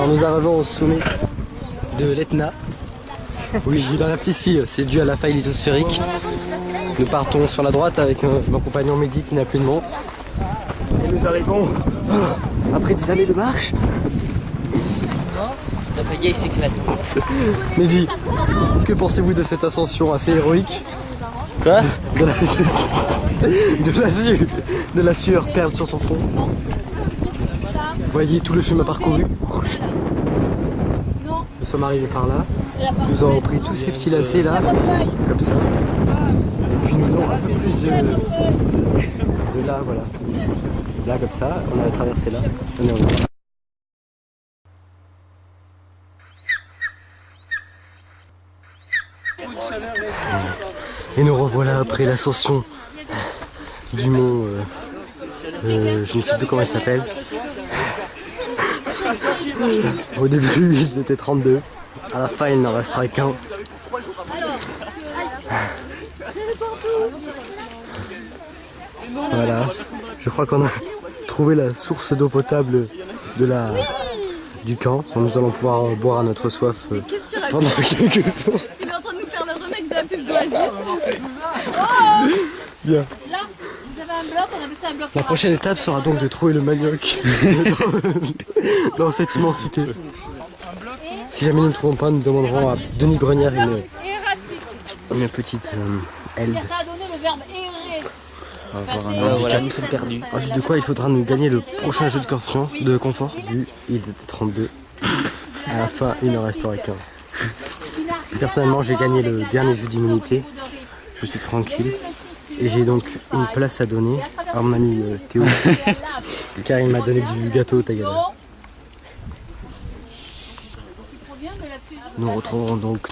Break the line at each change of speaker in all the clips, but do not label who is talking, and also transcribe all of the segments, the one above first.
Alors nous arrivons au sommet de l'Etna. Oui, ici, c'est dû à la faille lithosphérique. Nous partons sur la droite avec mon compagnon Mehdi qui n'a plus de montre. Et nous arrivons après des années de marche.
La pagaille s'éclate.
Mehdi, que pensez-vous de cette ascension assez héroïque?
Quoi?
De la sueur perle sur son front. Voyez tout le chemin parcouru. Nous sommes arrivés par là. Nous avons pris tous ces petits lacets là, comme ça. Et puis nous allons un peu plus de là, voilà. Ici. Là, comme ça. On a traversé là. On est en là. Et nous revoilà après l'ascension du mont. Je ne sais plus comment il s'appelle. Au début, ils étaient 32. À la fin, il n'en restera qu'un. Voilà. Je crois qu'on a trouvé la source d'eau potable du camp. Nous allons pouvoir boire à notre soif pendant quelques jours.
Il est en train de nous faire le remake de la pub d'Oasis.
Bien.
Là, vous avez un bloc, on avait ça un bloc.
La prochaine étape sera donc de trouver le manioc dans cette immensité. Si jamais nous ne le trouvons pas, nous demanderons à Denis Brenière une petite aide.
Ça a donné le verbe errer.
Voilà, nous sommes perdus.
Ensuite de quoi il faudra nous gagner le prochain jeu de confort du ils étaient 32. À la fin, il n'en restera qu'un. Personnellement, j'ai gagné le dernier jeu d'immunité. Je suis tranquille. Et j'ai donc une place à donner à mon ami Théo. Car il m'a donné du gâteau au Tagada. Nous retrouverons donc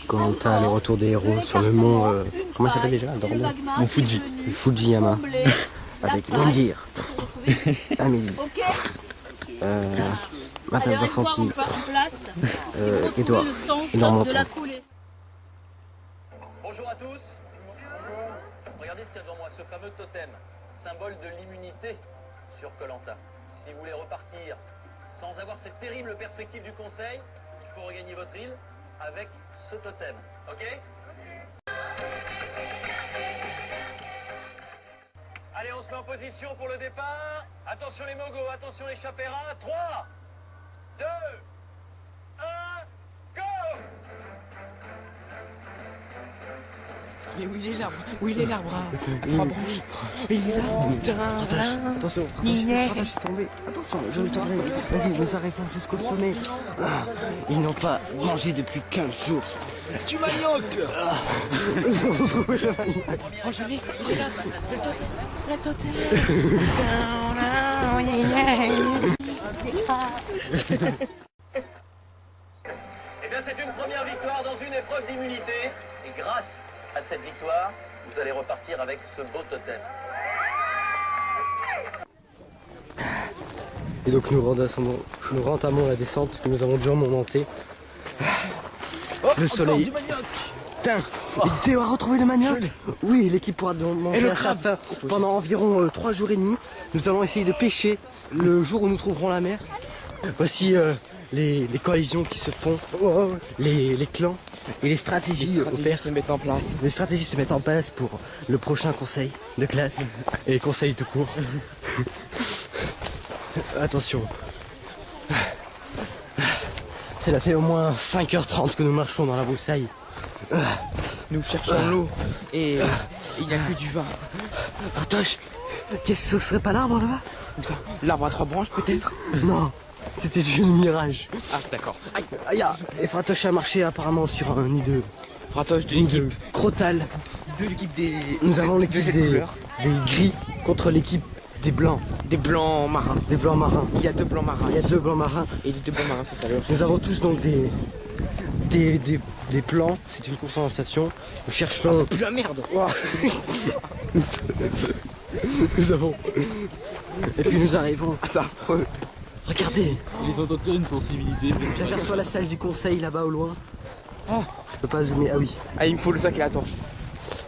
quant à le retour des héros sur le mont. Comment il s'appelle déjà?
Mon Fuji.
Le Fujiyama. Avec Mendir, Amélie, Madame Vincenti, Edouard et Normanton.
Bonjour à tous. Regardez ce qu'il y a devant moi, ce fameux totem, symbole de l'immunité sur Koh-Lanta. Si vous voulez repartir sans avoir cette terrible perspective du conseil, il faut regagner votre île avec ce totem, ok? Allez, on se met en position pour le départ. Attention les mogos, attention les chapéras. 3, 2, 1, go!
Mais où il est l'arbre? Où il est l'arbre? Trois branches. Il est là.
Attention, Rattache est tombé. Attention, je vais le tourner. Vas-y, nous arrivons jusqu'au sommet. Ils n'ont pas mangé depuis 15 jours.
Du manioc.
Ils ont retrouvé le manioc.
Oh, je l'ai là. Le totem.
Eh bien, c'est une première victoire dans une épreuve d'immunité. Et grâce à cette victoire, vous allez repartir avec ce beau totem.
Et donc nous entamons la descente que nous avons durement montée. Le soleil. Putain, Théo a retrouvé le manioc. Oui, l'équipe pourra manger à sa faim pendant environ 3 jours et demi. Nous allons essayer de pêcher le jour où nous trouverons la mer. Voici les coalitions qui se font, les clans et les stratégies
se mettent en place.
Les stratégies se mettent en place pour le prochain conseil de classe et conseil tout court. Attention. Cela fait au moins 5h30 que nous marchons dans la broussaille.
Nous cherchons l'eau et il n'y a que du vin.
Ratoche, qu'est-ce que ce serait pas l'arbre là-bas?
L'arbre à 3 branches peut-être?
Non, c'était du mirage.
Ah d'accord.
Aïe, et Fratoche a marché apparemment sur un nid de...
Fratoche de
nid de
l'équipe.
crotal.
De l'équipe des...
Nous avons l'équipe
cette
des
couleur.
gris contre l'équipe des blancs.
Des blancs marins.
Des blancs marins.
Il y a 2 blancs marins.
Il y a 2 blancs marins.
Et les 2 blancs marins sont à l'heure.
Nous avons tous donc des plans, c'est une course en station. Nous cherchons...
C'est plus la merde.
Nous avons... Et puis nous arrivons...
C'est affreux.
Regardez,
Les autochtones sont civilisés.
j'aperçois la salle du conseil là-bas au loin. Je peux pas zoomer, ah oui.
Ah, il me faut le sac et la torche.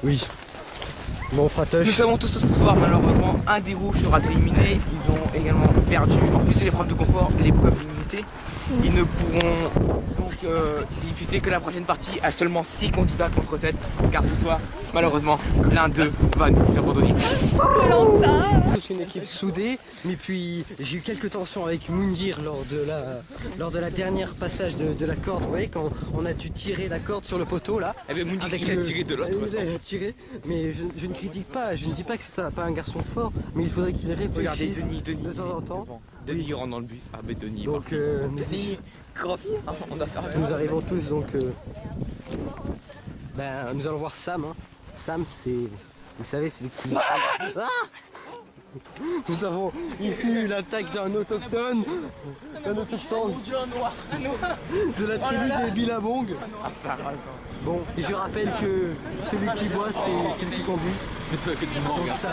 Oui. Bon, Fratoche.
Nous savons tous ce soir, malheureusement, un des rouges sera éliminé. Ils ont également perdu, en plus de l'épreuve de confort et l'épreuve d'immunité. Ils ne pourront donc disputer que la prochaine partie à seulement 6 candidats contre 7, car ce soir, malheureusement, l'un d'eux va nous abandonner.
C'est une équipe soudée, mais puis j'ai eu quelques tensions avec Moundir lors de la dernière passage de la corde. Vous voyez, quand on a dû tirer la corde sur le poteau là.
Eh bien, Moundir, il a tiré de l'autre sens.
Il a tiré, mais je ne critique pas, je ne dis pas que c'est pas un garçon fort, mais il faudrait qu'il réfléchisse.
Regardez, Denis,
de temps en temps.
Denis, il rentre dans le bus. Ah, mais Denis,
Donc,
Denis, Gravi, hein, on doit faire
nous arrivons tous donc. Nous allons voir Sam. Hein. Sam, c'est. Vous savez, celui qui. Ah, nous avons ici l'attaque d'un autochtone. De la tribu des Billabong. Bon, et je rappelle que celui qui boit, c'est celui qui conduit. Donc, Sam.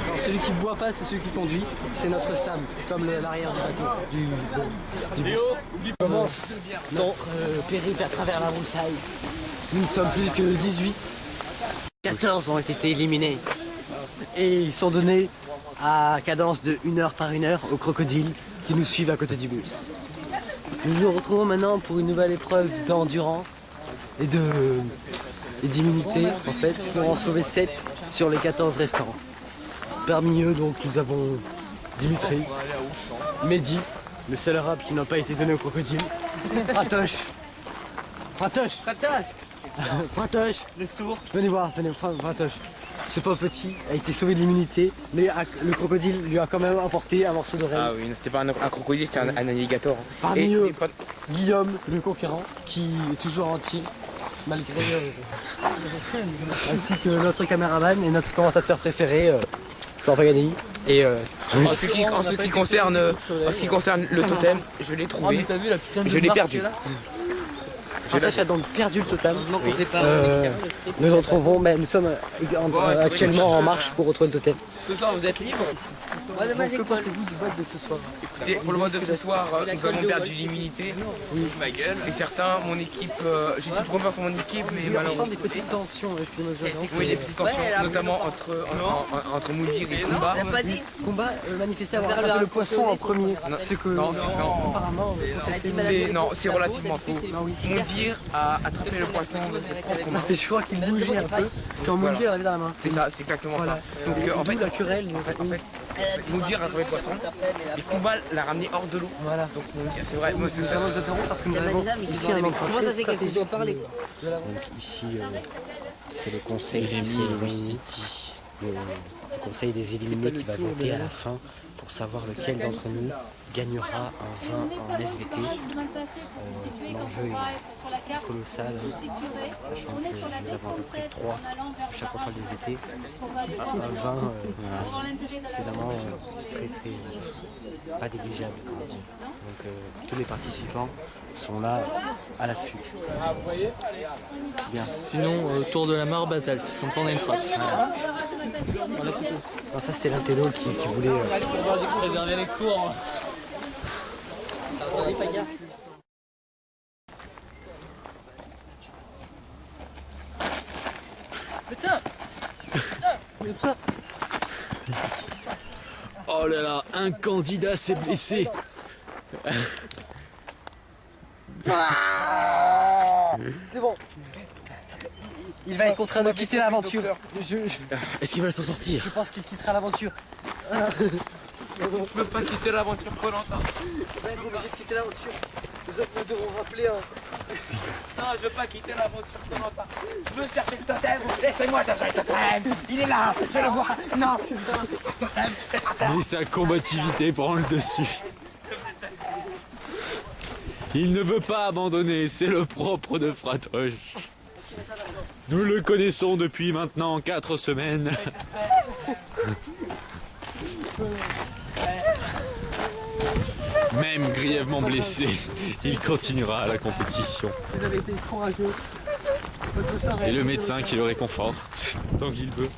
Alors, celui qui boit pas, c'est celui qui conduit. C'est notre Sam, comme l'arrière du bateau. Du bus. On commence notre périple à travers la broussaille. Nous ne sommes plus que 18. 14 ont été éliminés. Et ils sont donnés à cadence de 1 heure par 1 heure aux crocodiles qui nous suivent à côté du bus. Nous nous retrouvons maintenant pour une nouvelle épreuve d'endurance et d'immunité en fait, pour en sauver 7 sur les 14 restants. Parmi eux donc nous avons Dimitri, Mehdi, le seul arabe qui n'a pas été donné aux crocodiles, Fratoche, Fratoche,
le sourd.
venez voir, Fratoche. Ce pauvre petit a été sauvé de l'immunité, mais le crocodile lui a quand même apporté un morceau d'oreille.
Ah oui, c'était pas un crocodile, c'était un alligator.
Parmi eux, Guillaume, le conquérant, qui est toujours entier, malgré... ainsi que notre caméraman et notre commentateur préféré, Florent Pagani. Et
en ce qui concerne le totem, je l'ai trouvé, je l'ai perdu.
Fratoche a donc perdu le totem. Nous nous retrouvons, mais nous sommes actuellement en marche pour retrouver le totem.
Ce soir, vous êtes libre.
Que pensez-vous du vote de ce soir?
Écoutez, pour le vote de ce soir, nous avons perdu l'immunité. Oui, ma gueule. C'est certain, mon équipe, j'ai toute confiance en mon équipe, mais malheureusement.
Des petites tensions, excusez-moi.
Oui, des petites tensions, notamment entre Moundir et Kumba.
Combat manifesté avoir attrapé le poisson en premier. Ce que apparemment
c'est relativement faux. Moundir a attrapé le poisson de ses propres mains.
je crois qu'il bougeait un peu quand Moundir l'avait dans la main.
C'est ça, c'est exactement ça. Donc en fait,
la querelle.
Moundir a trouvé le poisson et Kumba l'a ramené hors de l'eau.
Voilà.
Donc c'est vrai, moi c'est ça.
Nous interrompons parce que nous avons ici un enfant.
Comment ça c'est qu'ils ont parlé?
Donc ici, c'est le conseil des éliminés. Le conseil des éliminés qui va voter à la fin pour savoir lequel d'entre nous gagnera un vin en SVT. L'enjeu est colossal, sachant que nous avons à peu près 3 pour chaque contrôle de VT. Un vin, c'est vraiment très pas négligeable, comme on dit. Donc tous les participants sont là à l'affût. Bien.
Sinon, tour de la mare basalte, comme ça on a une trace.
Voilà. Non, ça c'était l'intello qui voulait...
Préserver les cours. Oh là là, un candidat s'est blessé.
C'est bon. Il va être contraint de quitter l'aventure.
Est-ce qu'il va s'en sortir?
Je pense qu'il quittera l'aventure.
Je veux pas quitter l'aventure Koh-Lanta.
Il va être obligé de quitter l'aventure. Nous devrons rappeler un...
Non, je veux pas quitter l'aventure Koh-Lanta. Je veux chercher le totem. Laissez-moi chercher le totem. Il est là, je le vois. Non, le totem.
Mais sa combativité prend le dessus. Il ne veut pas abandonner, c'est le propre de Fratoche. Nous le connaissons depuis maintenant 4 semaines. Même grièvement blessé, il continuera la compétition.
Vous avez été courageux.
Et le médecin qui le réconforte tant qu'il veut.